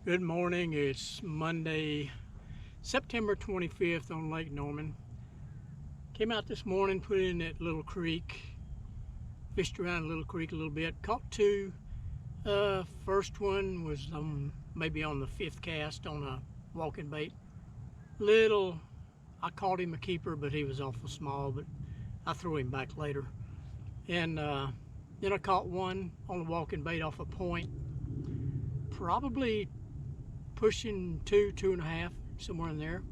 Good morning. It's Monday, September 25th on Lake Norman. Came out this morning, put in that little creek, fished around a little creek a little bit, caught two. First one was maybe on the fifth cast on a walking bait. I caught him a keeper, but he was awful small, but I threw him back later. And then I caught one on a walking bait off a point, probably pushing 2.5, somewhere in there.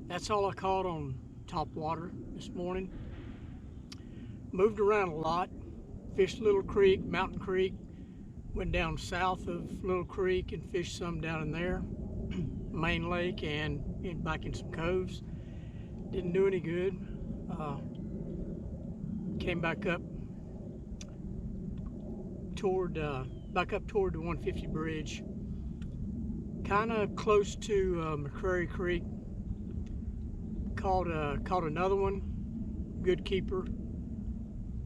That's all I caught on top water this morning. Moved around a lot, fished Little Creek, Mountain Creek, went down south of Little Creek and fished some down in there, main lake, and back in some coves. Didn't do any good. Came back up toward the 150 bridge, kind of close to McCrary Creek. Caught another one, good keeper,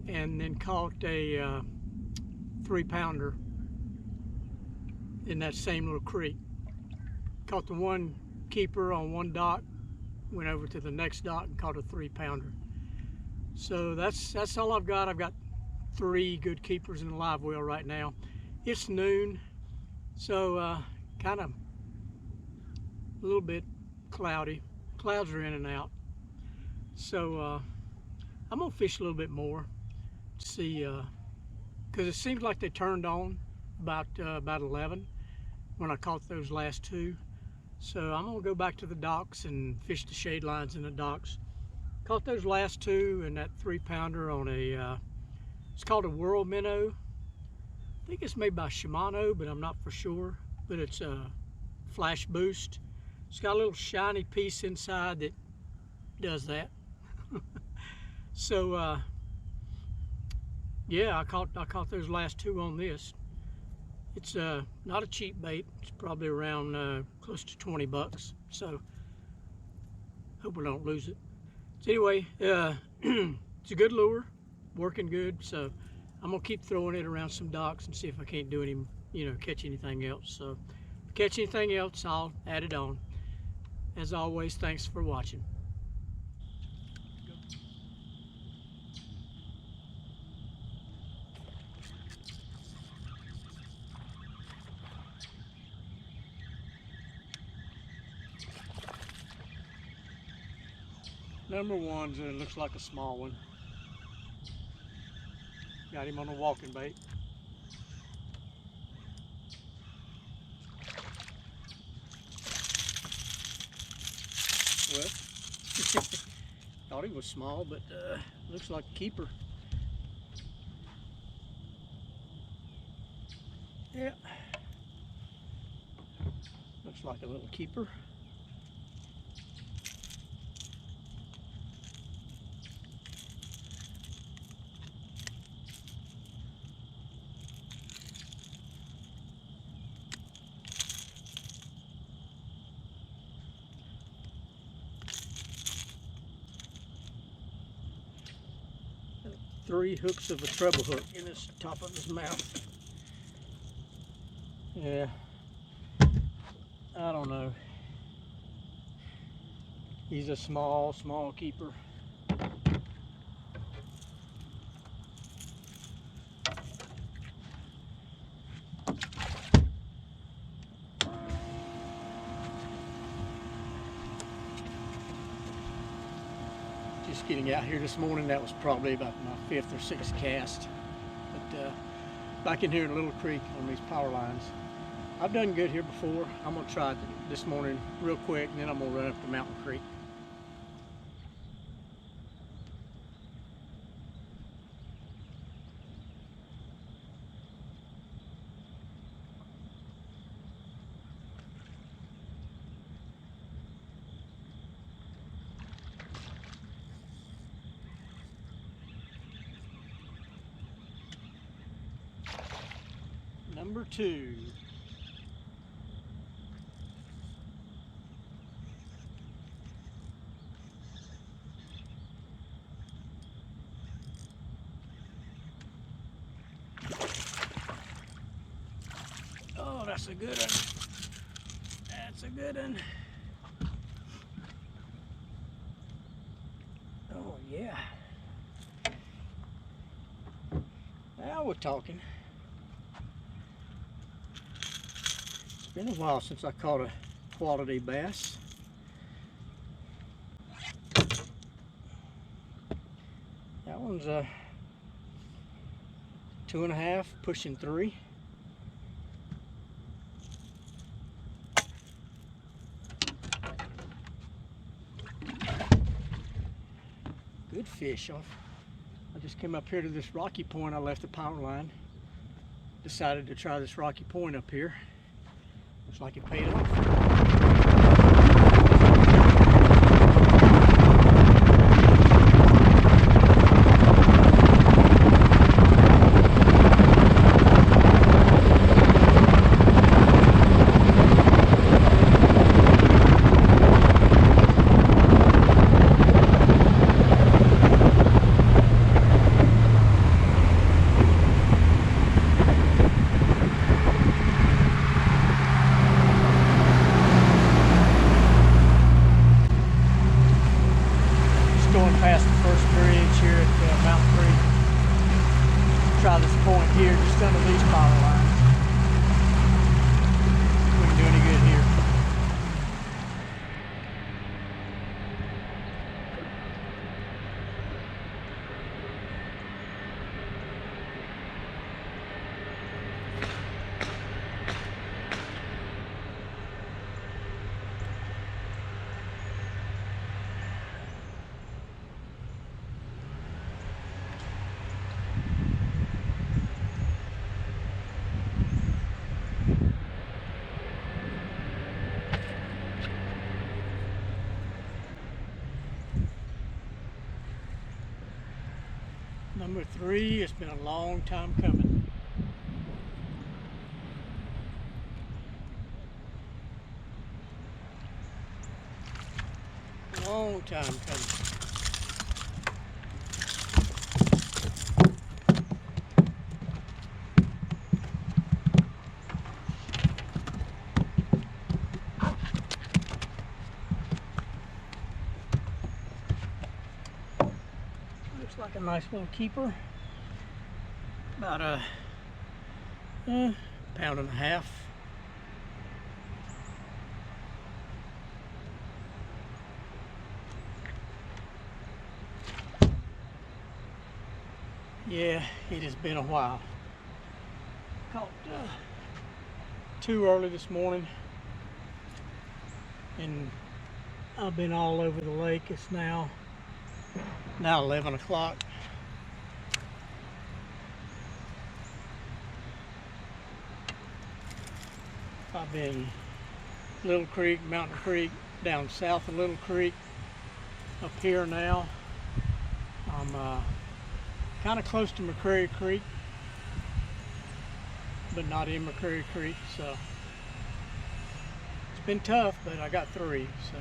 and then caught a 3-pounder in that same little creek. Caught the one keeper on one dock, went over to the next dock and caught a 3-pounder. So that's all I've got. I've got 3 good keepers in the live well right now. It's noon, so kind of a little bit cloudy. Clouds are in and out. So I'm gonna fish a little bit more, see, because it seems like they turned on about 11 when I caught those last 2. So I'm gonna go back to the docks and fish the shade lines in the docks. Caught those last 2 and that 3-pounder on a, it's called a Whirl Minnow. I think it's made by Shimano, but I'm not for sure. But it's a flash boost. It's got a little shiny piece inside that does that. So yeah, I caught those last 2 on this. It's not a cheap bait. It's probably around close to 20 bucks. So hope I don't lose it. So anyway, it's a good lure, working good. So I'm gonna keep throwing it around some docks and see if I can't do any, catch anything else. So if I catch anything else, I'll add it on. As always, thanks for watching. Number 1's looks like a small one. Got him on a walking bait. Well, thought he was small, but looks like a keeper. Yeah, looks like a little keeper. Three hooks of a treble hook in the top of his mouth. Yeah, I don't know. He's a small keeper. Just getting out here this morning. That was probably about my 5th or 6th cast. But back in here in Little Creek on these power lines. I've done good here before. I'm gonna try it this morning real quick, and then I'm gonna run up to Mountain Creek. Number 2. that's a good one. That's a good one. Oh yeah. Now we're talking. It's been a while since I caught a quality bass. That one's a 2.5, pushing 3. Good fish. I just came up here to this rocky point. I left the power line. Decided to try this rocky point up here. Looks like it paid off. Past the first bridge here at Mountain Creek. Try this point here just under these power lines. We can do any good here. Number 3, it's been a long time coming. Long time coming. Looks like a nice little keeper. About a pound and a half. Yeah, it has been a while. Caught 2 early this morning, and I've been all over the lake. It's now 11 o'clock. I've been Little Creek, Mountain Creek, down south of Little Creek, up here now. I'm kind of close to McCrary Creek, but not in McCrary Creek, so it's been tough, but I got 3, so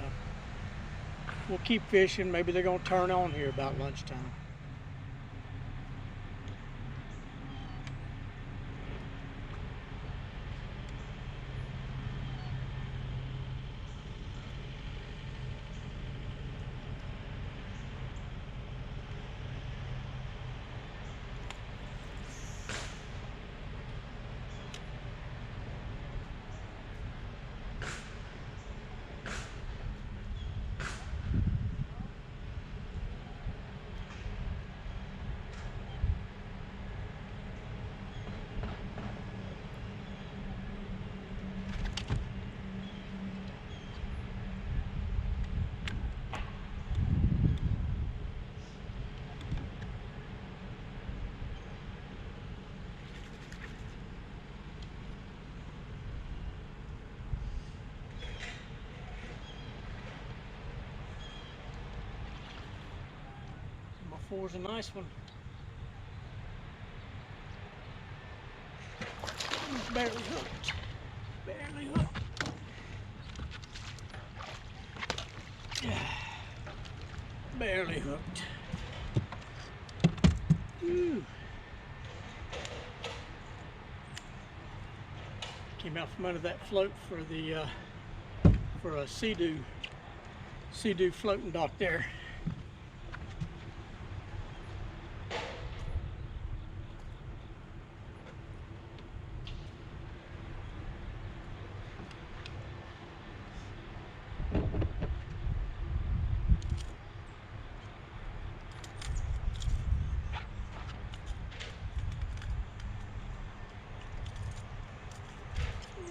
we'll keep fishing. Maybe they're going to turn on here about lunchtime. Number 4's a nice one. Barely hooked. Barely hooked. Barely hooked. Ooh. Came came out from under that float for the for a sea-doo floating dock there.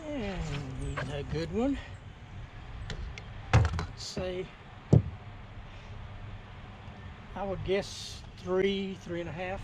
And he's a good one. Let's say, I would guess 3.5.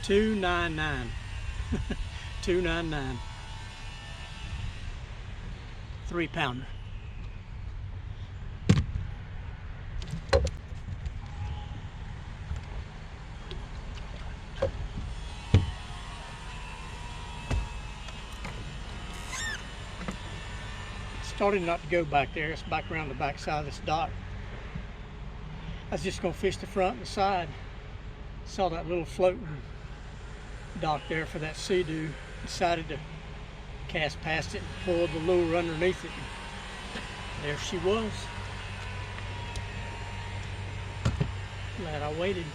$2.99. $2.99. 3-pounder. Starting not to go back there. It's back around the back side of this dock. I was just gonna fish the front and the side. Saw that little floating dock there for that sea-doo. Decided to cast past it and pull the lure underneath it. There she was. Glad I waited.